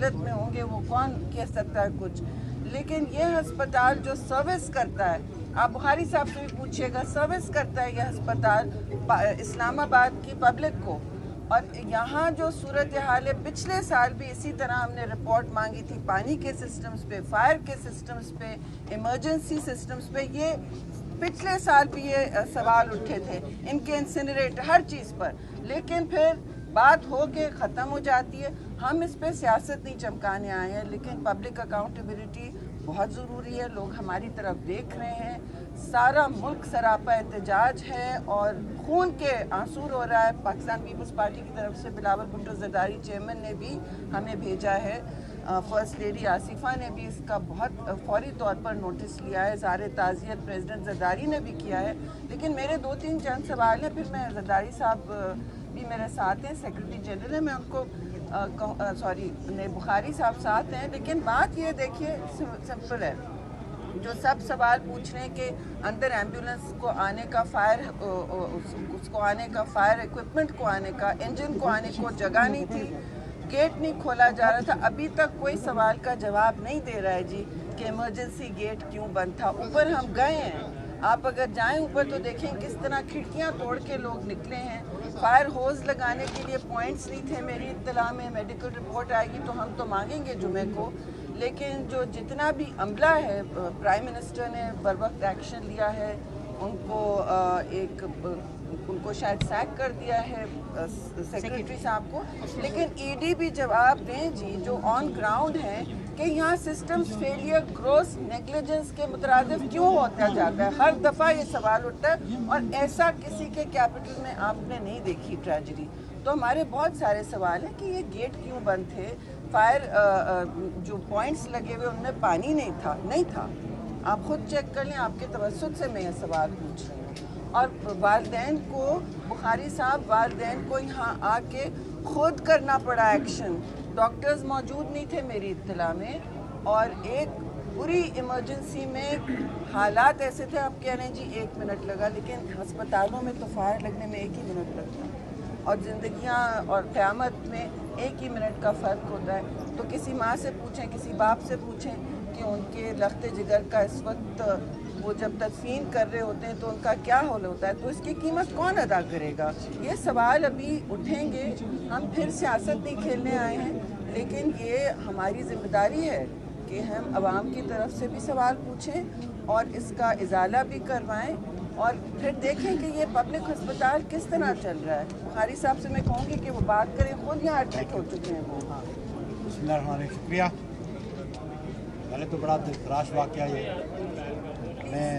गफलत में होंगे, वो कौन कह सकता है कुछ। लेकिन ये अस्पताल जो सर्विस करता है, आप बुखारी साहब से भी पूछिएगा, सर्विस करता है ये अस्पताल इस्लामाबाद की पब्लिक को। और यहाँ जो सूरत हाल है, पिछले साल भी इसी तरह हमने रिपोर्ट मांगी थी पानी के सिस्टम्स पे, फायर के सिस्टम्स पे, इमरजेंसी सिस्टम्स पे। ये पिछले साल भी ये सवाल उठे थे, इनके इंसिनरेटर, हर चीज़ पर। लेकिन फिर बात हो के ख़त्म हो जाती है। हम इस पे सियासत नहीं चमकाने आए हैं, लेकिन पब्लिक अकाउंटेबिलिटी बहुत ज़रूरी है। लोग हमारी तरफ देख रहे हैं, सारा मुल्क सरापा एहतजाज है और खून के आंसू रो रहा है। पाकिस्तान पीपल्स पार्टी की तरफ से बिलावल भुट्टो ज़रदारी चेयरमैन ने भी हमें भेजा है, फर्स्ट लेडी आसिफा ने भी इसका बहुत फौरी तौर पर नोटिस लिया है, इज़हार ताज़ियत प्रेसिडेंट ज़रदारी ने भी किया है। लेकिन मेरे 2-3 चंद सवाल हैं, फिर मैं ज़रदारी साहब भी मेरे साथ हैं, सेक्रेटरी जनरल है, मैं उनको बुखारी साहब साथ हैं। लेकिन बात ये देखिए सिंपल है, जो सब सवाल पूछ रहे हैं कि अंदर एम्बुलेंस को आने का, फायर उसको आने का, फायर इक्विपमेंट को आने का, इंजन को आने को जगह नहीं थी, गेट नहीं खोला जा रहा था। अभी तक कोई सवाल का जवाब नहीं दे रहा है जी कि इमरजेंसी गेट क्यों बंद था। ऊपर हम गए हैं, आप अगर जाएं ऊपर तो देखें किस तरह खिड़कियां तोड़ के लोग निकले हैं। फायर होज लगाने के लिए पॉइंट्स नहीं थे मेरी इत्तला में। मेडिकल रिपोर्ट आएगी तो हम तो मांगेंगे जुमे को, लेकिन जो जितना भी अमला है, प्राइम मिनिस्टर ने बर वक्त एक्शन लिया है, उनको शायद सैक कर दिया है सेक्रेटरी साहब को। लेकिन ईडी भी जवाब दें जी, जो ऑन ग्राउंड है, कि यहाँ सिस्टम्स फेलियर, ग्रोस नेग्लिजेंस के मुतरादिफ क्यों होता जाता है। हर दफ़ा ये सवाल उठता है और ऐसा किसी के कैपिटल में आपने नहीं देखी ट्रेजेडी। तो हमारे बहुत सारे सवाल हैं कि ये गेट क्यों बंद थे, फायर जो पॉइंट्स लगे हुए उनमें पानी नहीं था। आप खुद चेक कर लें, आपके तवज्जुह से मैं ये सवाल पूछ रही हूँ। और वालिदैन को, बुखारी साहब, वालिदैन को यहाँ आके खुद करना पड़ा एक्शन। डॉक्टर्स मौजूद नहीं थे मेरी इत्तला में, और एक पूरी इमरजेंसी में हालात ऐसे थे, आप कह रहे हैं जी 1 मिनट लगा, लेकिन अस्पतालों में तो फायर लगने में 1 ही मिनट लगता है और ज़िंदगियाँ और क़यामत में 1 ही मिनट का फ़र्क होता है। तो किसी माँ से पूछें, किसी बाप से पूछें कि उनके लख्ते जिगर का इस वक्त वो जब तदफीन कर रहे होते हैं तो उनका क्या हाल होता है, तो इसकी कीमत कौन अदा करेगा। ये सवाल अभी उठेंगे। हम फिर सियासत नहीं खेलने आए हैं, लेकिन ये हमारी ज़िम्मेदारी है कि हम आवाम की तरफ से भी सवाल पूछें और इसका इजाला भी करवाएं, और फिर देखें कि ये पब्लिक अस्पताल किस तरह चल रहा है। बुखारी साहब से मैं कहूँगी कि वो बात करें, खुद यहाँ एडमिट हो चुके हैं वो। हाँ, शुक्रिया। पहले तो बड़ा दिलखराश वाक़या ये, हमें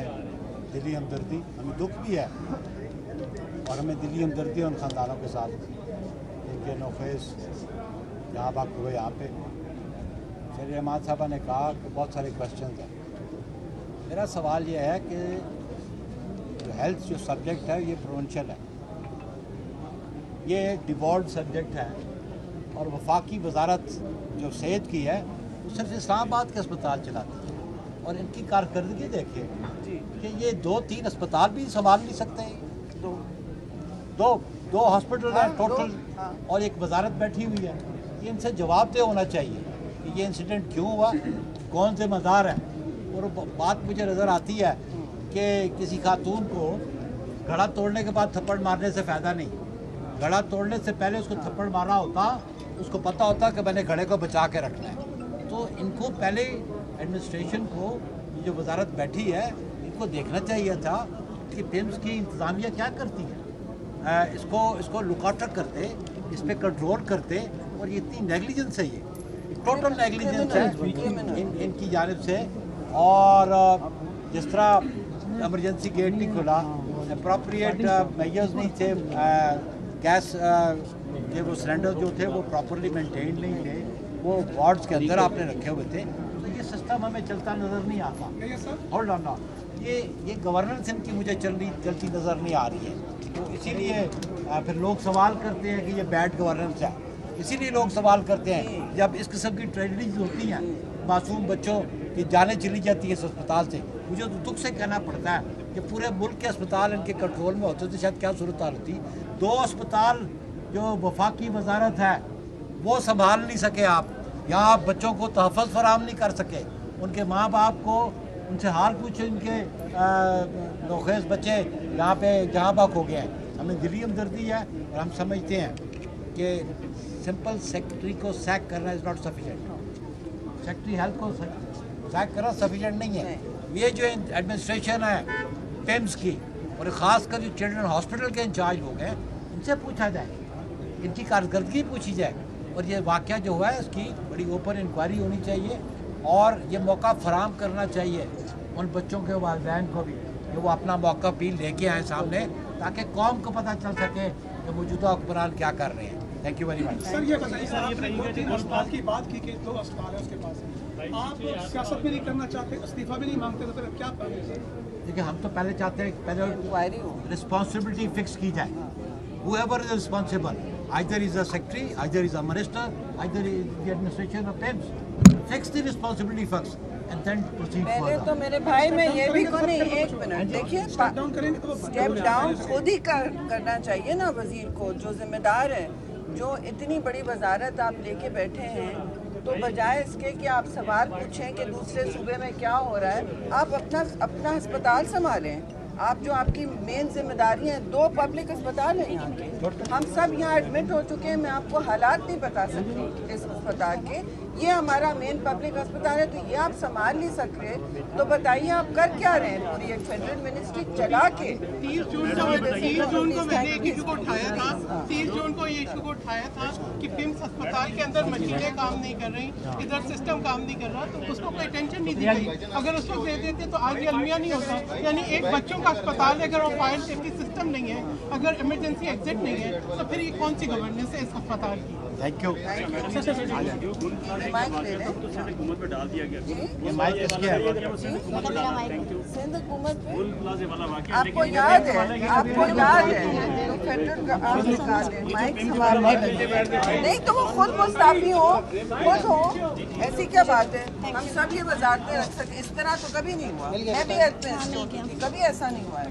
दिली हमदर्दी, हमें दुख भी है और हमें दिली हमदर्दी उन ख़ानदानों के साथ जिनके नोफेस जहाँ बात हुए यहाँ पे। शेर रहमान साहबा ने कहा कि बहुत सारे क्वेश्चन हैं। मेरा सवाल ये है कि जो हेल्थ जो सब्जेक्ट है ये प्रोविंशियल है, ये डिवॉल्व सब्जेक्ट है, और वफाकी वजारत जो सेहत की है वो सिर्फ इस्लामाबाद के अस्पताल चलाती है। और इनकी कारकर्दगी देखिए कि ये 2-3 अस्पताल भी संभाल नहीं सकते। दो हॉस्पिटल हैं टोटल, और एक वजारत बैठी हुई है। ये इनसे जवाबदेह होना चाहिए कि ये इंसिडेंट क्यों हुआ, कौन ज़िम्मेदार है। और बात मुझे नज़र आती है कि किसी खातून को घड़ा तोड़ने के बाद थप्पड़ मारने से फ़ायदा नहीं। घड़ा तोड़ने से पहले उसको थप्पड़ मारा होता, उसको पता होता कि मैंने घड़े को बचा के रखना है। तो इनको पहले एडमिनिस्ट्रेशन को, जो वजारत बैठी है, इनको देखना चाहिए था कि पिम्स की इंतज़ामिया क्या करती है। इसको लुकआउट करते, इस पर कंट्रोल करते, और ये इतनी नेगलिजेंस है, ये टोटल नेगलिजेंस है इनकी जानिब से। और जिस तरह इमरजेंसी गेट नहीं खुला, अप्रोप्रिएट मेजर्स नहीं थे, गैस के वो सिलेंडर जो थे वो प्रॉपरली मेंटेन नहीं थे, वो वार्ड्स के अंदर आपने रखे हुए थे। तो ये सिस्टम हमें चलता नज़र नहीं आता। होल्ड ऑन ना, ये गवर्नेंस इनकी मुझे चलती नज़र नहीं आ रही है। तो इसीलिए फिर लोग सवाल करते हैं कि ये बैड गवर्नेंस है। इसीलिए लोग सवाल करते हैं जब इस किस्म की ट्रेजेडीज होती हैं, मासूम बच्चों की जानें चली जाती है इस अस्पताल से। मुझे तो दुख से कहना पड़ता है कि पूरे मुल्क के अस्पताल इनके कंट्रोल में होते तो शायद क्या सूरत हाल होती। 2 अस्पताल जो वफाकी वजारत है वो संभाल नहीं सके आप, यहाँ आप बच्चों को तहफ़्फ़ुज़ फराहम नहीं कर सके, उनके माँ बाप को उनसे हाल पूछे, उनके नौखेज़ बच्चे यहाँ पे जहाँ बाक हो गए हैं। हमें दिली हमदर्दी है और हम समझते हैं कि सिंपल सेक्रेटरी को सैक करना is not sufficient. Secretary health को सैक करना सफिशेंट नहीं है। ये जो एडमिनिस्ट्रेशन है पिम्स की और ख़ासकर जो चिल्ड्रन हॉस्पिटल के इंचार्ज लोग हैं, इनसे पूछा जाए, इनकी कारकर्दगी पूछी जाए, और ये वाक़या जो हुआ है इसकी बड़ी ओपन इंक्वायरी होनी चाहिए और ये मौका फराहम करना चाहिए उन बच्चों के वालिदैन को भी कि वो अपना मौका भी लेके आए सामने, ताकि कौम को पता चल सके कि मौजूदा हुक्मरान क्या कर रहे हैं। Thank you very much. Sir ये बताइए, आपने 2-3 अस्पताल की बात की कि 2 अस्पताल है उसके पास, आप सियासत भी नहीं करना चाहते, इस्तीफा भी नहीं मांगते, तो फिर क्या प्लान है सर? देखिए, हम तो पहले चाहते हैं पहले इंक्वायरी हो, रिस्पॉन्सिबिलिटी फिक्स की जाए। whoever is responsible, either is a secretary, either is a minister, either is the administration of PIMS, fix the responsibility first and then proceed पहले further. तो मेरे भाई मैं ये भी को नहीं, एक मिनट देखिए, स्टेप डाउन करेंगे तो स्टेप डाउन खुद ही करना चाहिए ना वजीर को, जो जिम्मेदार है, जो इतनी बड़ी वजारत आप लेके बैठे हैं, तो बजाय इसके कि आप सवाल पूछें कि दूसरे सूबे में क्या हो रहा है, आप अपना अस्पताल संभालें। आप जो आपकी मेन जिम्मेदारी हैं, 2 पब्लिक अस्पताल हैं यहाँ के, हम सब यहाँ एडमिट हो चुके हैं, मैं आपको हालात नहीं बता सकती इस अस्पताल के, ये हमारा मेन पब्लिक अस्पताल है, तो ये आप संभाल नहीं सक रहे, तो बताइए आप कर क्या रहे हैं? पूरी एक फेडरल मिनिस्ट्री चला के 30 जून को मैंने एक इशू को उठाया था, 30 जून को ये इशू को उठाया था कि पिम्स अस्पताल के अंदर मशीनें काम नहीं कर रही, इधर सिस्टम काम नहीं कर रहा, तो उसको कोई टेंशन नहीं दी गई। अगर उसको दे देते तो आज ये अलमिया नहीं होता। यानी एक बच्चों का अस्पताल है, अगर वो फायर सेफ्टी सिस्टम नहीं है, अगर इमरजेंसी एग्जिट नहीं है, तो फिर ये कौन सी गवर्नेंस है इस अस्पताल की? Thank you. माइक ले लें। हुकूमत पे डाल दिया गया। ये माइक किसके है? सिंध हुकूमत में आपको याद है तो फेडरल का आप निकाल लें, माइक संभाल लें। नहीं तो वो खुद मुस्ताफी हो, खुद हो, ऐसी क्या बात है? हम सब ये वजारतें रख सकते, इस तरह तो कभी नहीं हुआ। मैं भी हेल्थ मिनिस्टर होती थी, कभी ऐसा नहीं हुआ है।